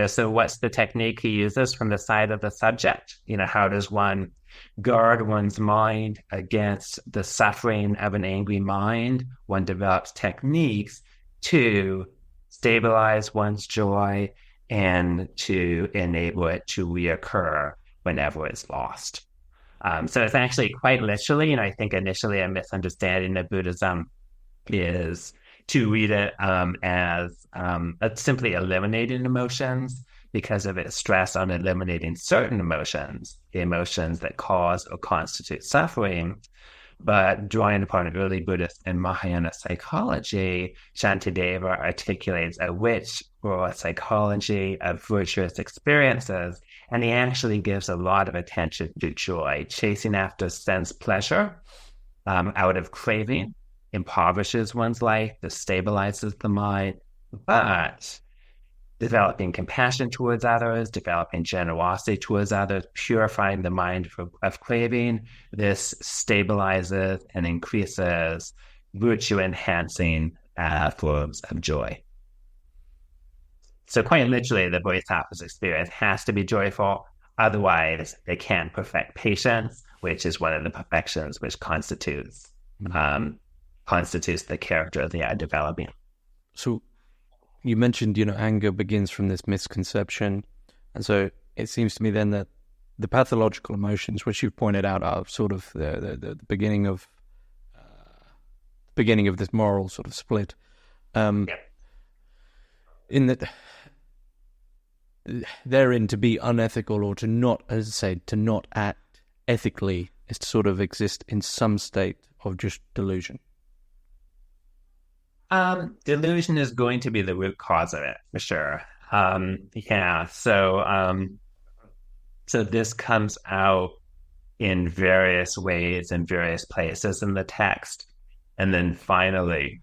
So what's the technique he uses from the side of the subject? How does one guard one's mind against the suffering of an angry mind? One develops techniques to stabilize one's joy and to enable it to reoccur whenever it's lost. So it's actually quite literally, and I think initially a misunderstanding of Buddhism is to read it as simply eliminating emotions because of its stress on eliminating certain emotions, the emotions that cause or constitute suffering. But drawing upon early Buddhist and Mahayana psychology, Shantideva articulates a wish for psychology of virtuous experiences, and he actually gives a lot of attention to joy. Chasing after sense pleasure out of craving impoverishes one's life, destabilizes the mind, but developing compassion towards others, developing generosity towards others, purifying the mind of craving, this stabilizes and increases virtue-enhancing forms of joy. So quite literally, the Bodhisattva's experience has to be joyful. Otherwise, they can't perfect patience, which is one of the perfections which constitutes the character they are developing. So you mentioned, anger begins from this misconception. And so it seems to me then that the pathological emotions, which you've pointed out, are sort of the beginning of this moral sort of split. In that therein, to be unethical or to not, as I say, to not act ethically is to sort of exist in some state of just delusion. Delusion is going to be the root cause of it, for sure. So this comes out in various ways in various places in the text. And then finally,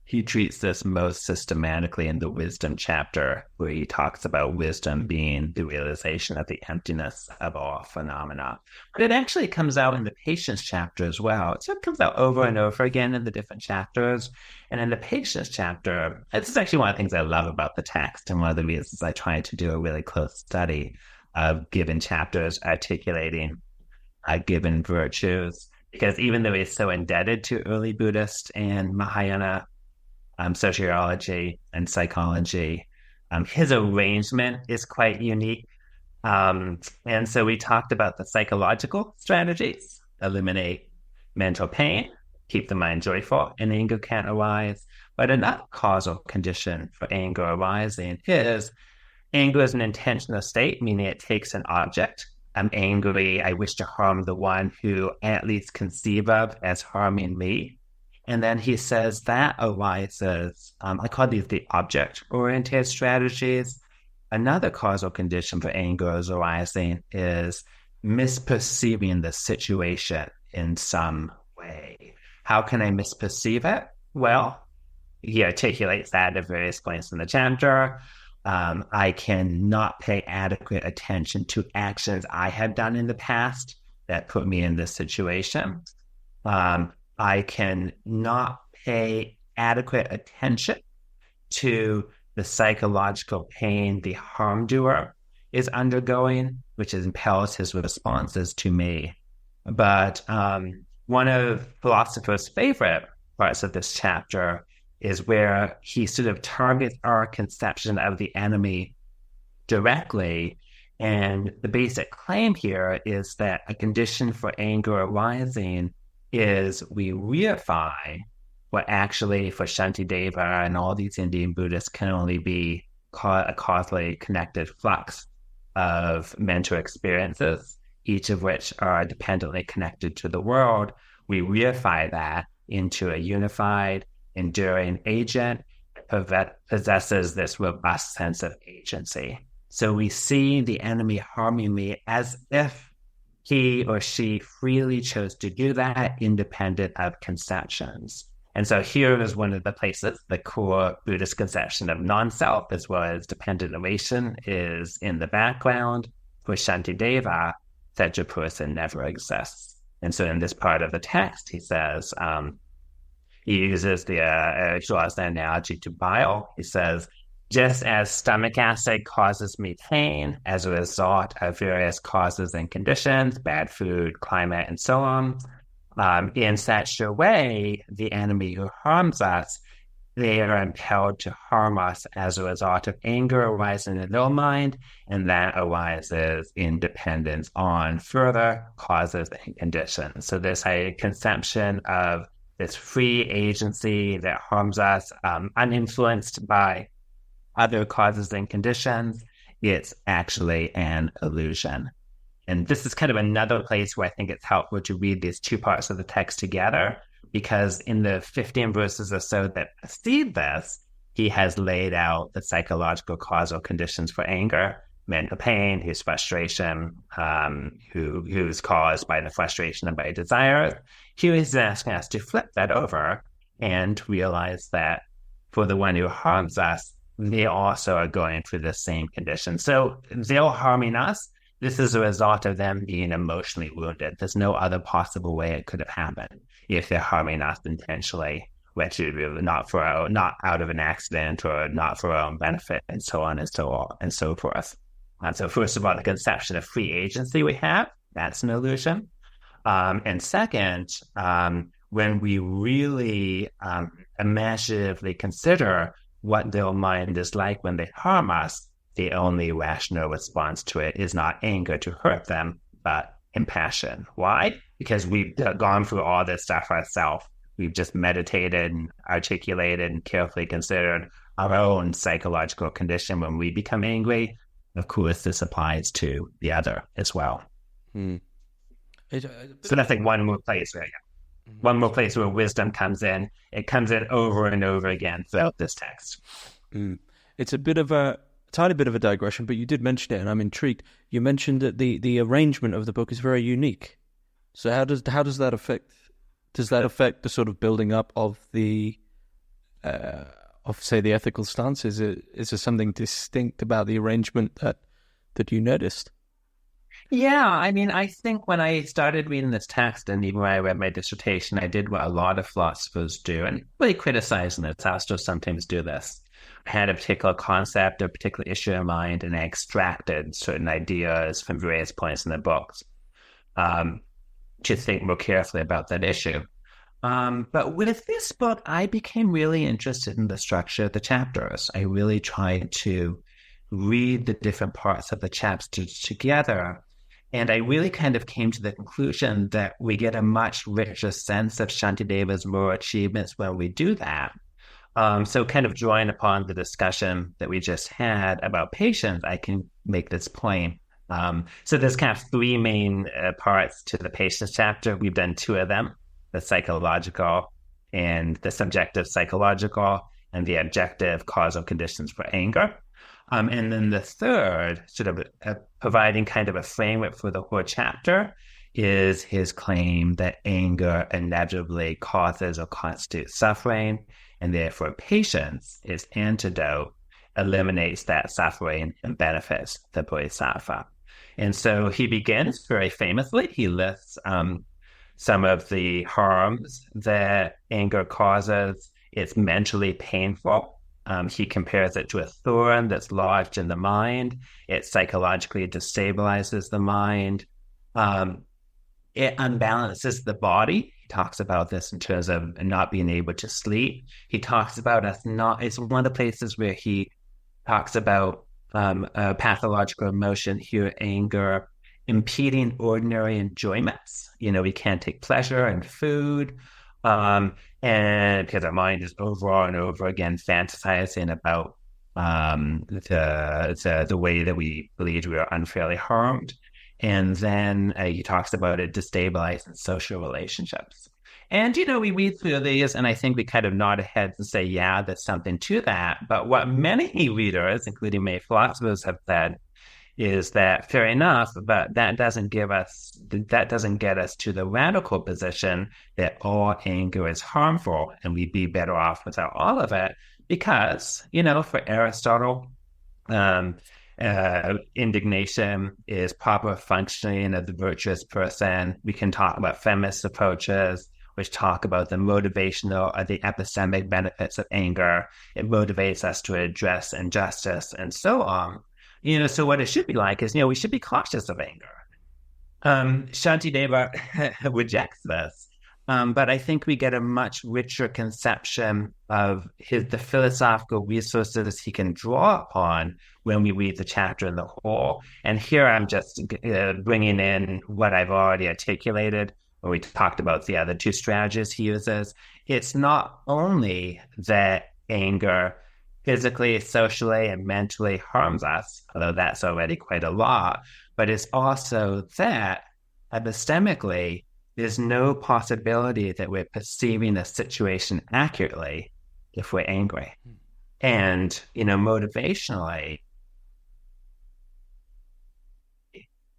he treats this most systematically in the wisdom chapter, where he talks about wisdom being the realization of the emptiness of all phenomena. But it actually comes out in the patience chapter as well. So it comes out over and over again in the different chapters. And in the patience chapter, this is actually one of the things I love about the text, and one of the reasons I try to do a really close study of given chapters articulating given virtues. Because even though he's so indebted to early Buddhist and Mahayana sociology and psychology, his arrangement is quite unique. And so we talked about the psychological strategies: eliminate mental pain, keep the mind joyful, and anger can't arise. But another causal condition for anger arising is anger is an intentional state, meaning it takes an object. I'm angry, I wish to harm the one who I at least conceive of as harming me. And then he says that arises, I call these the object-oriented strategies. Another causal condition for anger arising is misperceiving the situation in some way. How can I misperceive it? Well, he articulates that at various points in the chapter. I cannot pay adequate attention to actions I have done in the past that put me in this situation. I can not pay adequate attention to the psychological pain the harm doer is undergoing, which impels his responses to me. But one of philosopher's favorite parts of this chapter is where he sort of targets our conception of the enemy directly. And the basic claim here is that a condition for anger arising is we reify what actually for Shantideva and all these Indian Buddhists can only be a causally connected flux of mental experiences, each of which are dependently connected to the world. We reify that into a unified, enduring agent that possesses this robust sense of agency. So we see the enemy harming me as if he or she freely chose to do that, independent of conceptions. And so here is one of the places the core Buddhist conception of non-self, as well as dependent relation, is in the background. For Shantideva, such a person never exists. And so in this part of the text, he says, he uses draws the analogy to bile. He says, just as stomach acid causes me pain as a result of various causes and conditions, bad food, climate, and so on, in such a way, the enemy who harms us, they are impelled to harm us as a result of anger arising in their mind, and that arises in dependence on further causes and conditions. So there's a conception of this free agency that harms us, uninfluenced by other causes and conditions. It's actually an illusion. And this is kind of another place where I think it's helpful to read these two parts of the text together, because in the 15 verses or so that precede this, he has laid out the psychological causal conditions for anger, mental pain, whose frustration, who's caused by the frustration and by desire. Here he's asking us to flip that over and realize that for the one who harms us, they also are going through the same condition. So they're harming us. This is a result of them being emotionally wounded. There's no other possible way it could have happened if they're harming us intentionally, which is not out of an accident or not for our own benefit, and so on and so on and so forth. So first of all, the conception of free agency we have, that's an illusion. And second, when we really imaginatively consider what their mind is like when they harm us, the only rational response to it is not anger to hurt them, but compassion. Why? Because we've gone through all this stuff ourselves. We've just meditated and articulated and carefully considered our own psychological condition when we become angry. Of course, this applies to the other as well. So that's like one more place where wisdom comes in. It comes in over and over again throughout this text. It's a tiny bit of a digression, but you did mention it, and I'm intrigued. You mentioned that the arrangement of the book is very unique. So how does that affect? Does that affect the sort of building up of the the ethical stance? Is there something distinct about the arrangement that you noticed? Yeah, I mean, I think when I started reading this text, and even when I read my dissertation, I did what a lot of philosophers do, and really criticizing it. I still sometimes do this. I had a particular concept, a particular issue in mind, and I extracted certain ideas from various points in the books to think more carefully about that issue. But with this book, I became really interested in the structure of the chapters. I really tried to read the different parts of the chapters together. And I really kind of came to the conclusion that we get a much richer sense of Shantideva's moral achievements when we do that. So kind of drawing upon the discussion that we just had about patience, I can make this plain. So there's kind of three main parts to the patience chapter. We've done two of them, the psychological and the subjective psychological and the objective causal conditions for anger. And then the third, sort of providing kind of a framework for the whole chapter, is his claim that anger inevitably causes or constitutes suffering, and therefore patience, its antidote, eliminates that suffering and benefits the Bodhisattva. And so he begins very famously. He lists some of the harms that anger causes. It's mentally painful. He compares it to a thorn that's lodged in the mind. It psychologically destabilizes the mind. It unbalances the body. He talks about this in terms of not being able to sleep. He talks about it's one of the places where he talks about pathological emotion here, anger, impeding ordinary enjoyments. We can't take pleasure in food. And because our mind is over and over again fantasizing about the way that we believe we are unfairly harmed. And then he talks about it destabilizing social relationships. And, we read through these, and I think we kind of nod our heads and say, yeah, there's something to that. But what many readers, including many philosophers, have said is that fair enough, but that doesn't get us to the radical position that all anger is harmful and we'd be better off without all of it, because for Aristotle, indignation is proper functioning of the virtuous person. We can talk about feminist approaches which talk about the motivational or the epistemic benefits of anger. It motivates us to address injustice and so on. So what it should be like is, we should be cautious of anger. Shantideva rejects this, but I think we get a much richer conception of the philosophical resources he can draw upon when we read the chapter in the whole. And here I'm just bringing in what I've already articulated, when we talked about the other two strategies he uses. It's not only that anger physically, socially, and mentally harms us, although that's already quite a lot. But it's also that epistemically, there's no possibility that we're perceiving a situation accurately if we're angry. And, motivationally,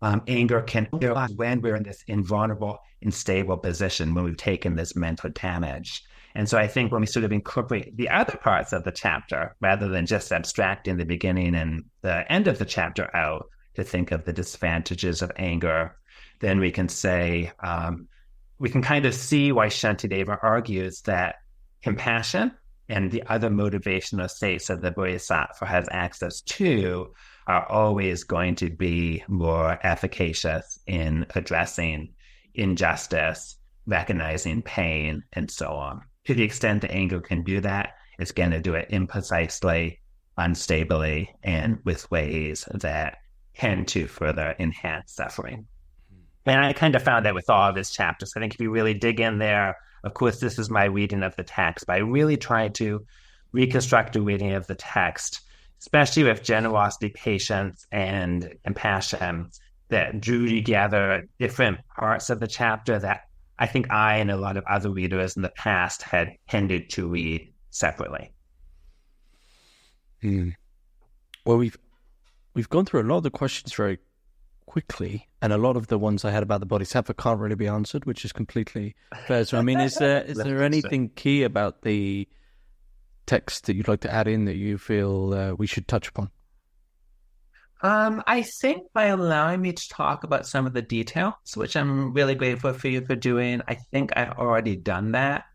anger can arise when we're in this invulnerable, unstable position, when we've taken this mental damage. And so I think when we sort of incorporate the other parts of the chapter, rather than just abstracting the beginning and the end of the chapter out to think of the disadvantages of anger, then we can say, we can kind of see why Shantideva argues that compassion and the other motivational states that the Bodhisattva has access to are always going to be more efficacious in addressing injustice, recognizing pain, and so on. To the extent that anger can do that, it's going to do it imprecisely, unstably, and with ways that tend to further enhance suffering. And I kind of found that with all of his chapters. I think if you really dig in there, of course, this is my reading of the text, but I really tried to reconstruct a reading of the text, especially with generosity, patience, and compassion, that drew together different parts of the chapter that I think I and a lot of other readers in the past had tended to read separately. Well, we've gone through a lot of the questions very quickly, and a lot of the ones I had about the Bodhisattva can't really be answered, which is completely fair. So, I mean, is there anything key about the text that you'd like to add in that you feel we should touch upon? I think by allowing me to talk about some of the details, which I'm really grateful for you for doing, I think I've already done that.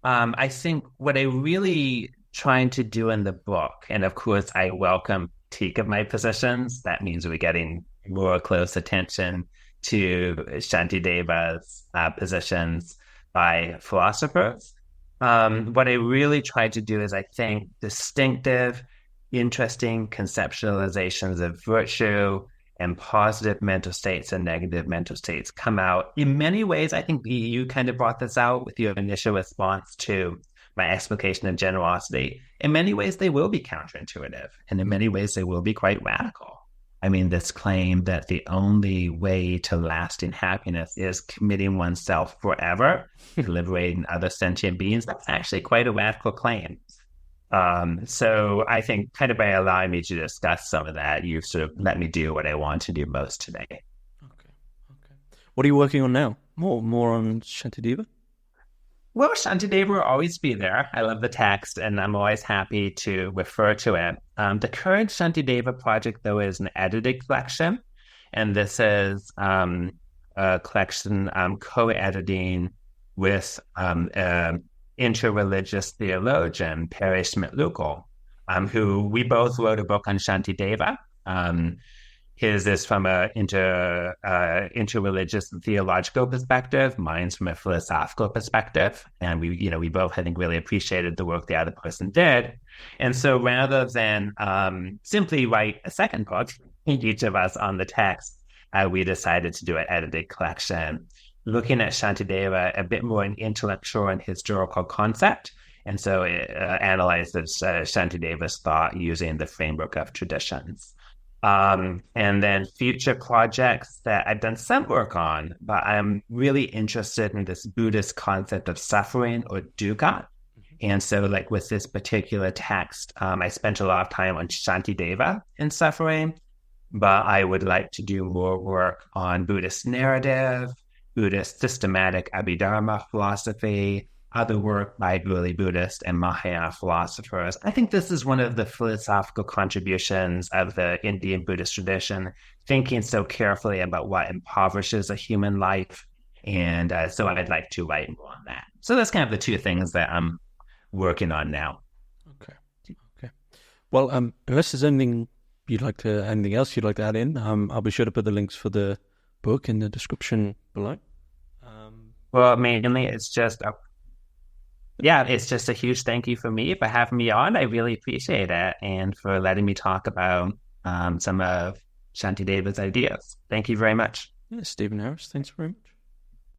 I think what I really trying to do in the book, and of course I welcome critique of my positions, that means we're getting more close attention to Shantideva's positions by philosophers. What I really tried to do is, I think, distinctive, interesting conceptualizations of virtue and positive mental states and negative mental states come out. In many ways, I think you kind of brought this out with your initial response to my explication of generosity. In many ways, they will be counterintuitive, and in many ways, they will be quite radical. I mean, this claim that the only way to lasting happiness is committing oneself forever to liberating other sentient beings, that's actually quite a radical claim. So I think kind of by allowing me to discuss some of that, you've sort of let me do what I want to do most today. Okay. What are you working on now? More on Shantideva? Well, Shantideva will always be there. I love the text, and I'm always happy to refer to it. The current Shantideva project, though, is an edited collection, and this is a collection co-editing with interreligious theologian, Perry Schmidt-Lukl, who we both wrote a book on Śāntideva. His is from an interreligious and theological perspective. Mine's from a philosophical perspective. And we both, I think, really appreciated the work the other person did. And so rather than simply write a second book, each of us on the text, we decided to do an edited collection, looking at Śāntideva a bit more in intellectual and historical concept. And so it analyzes Śāntideva's thought using the framework of traditions. And then future projects that I've done some work on, but I'm really interested in this Buddhist concept of suffering or dukkha. And so like with this particular text, I spent a lot of time on Shantideva and suffering, but I would like to do more work on Buddhist narrative, Buddhist systematic Abhidharma philosophy, other work by early Buddhist and Mahayana philosophers. I think this is one of the philosophical contributions of the Indian Buddhist tradition, thinking so carefully about what impoverishes a human life. And so I'd like to write more on that. So that's kind of the two things that I'm working on now. Okay. Well, unless there's anything else you'd like to add in, I'll be sure to put the links for the book in the description below. Well, mainly it's just it's just a huge thank you for me for having me on. I really appreciate it, and for letting me talk about some of Shantideva's ideas. Thank you very much. Yeah, Stephen Harris, thanks very much.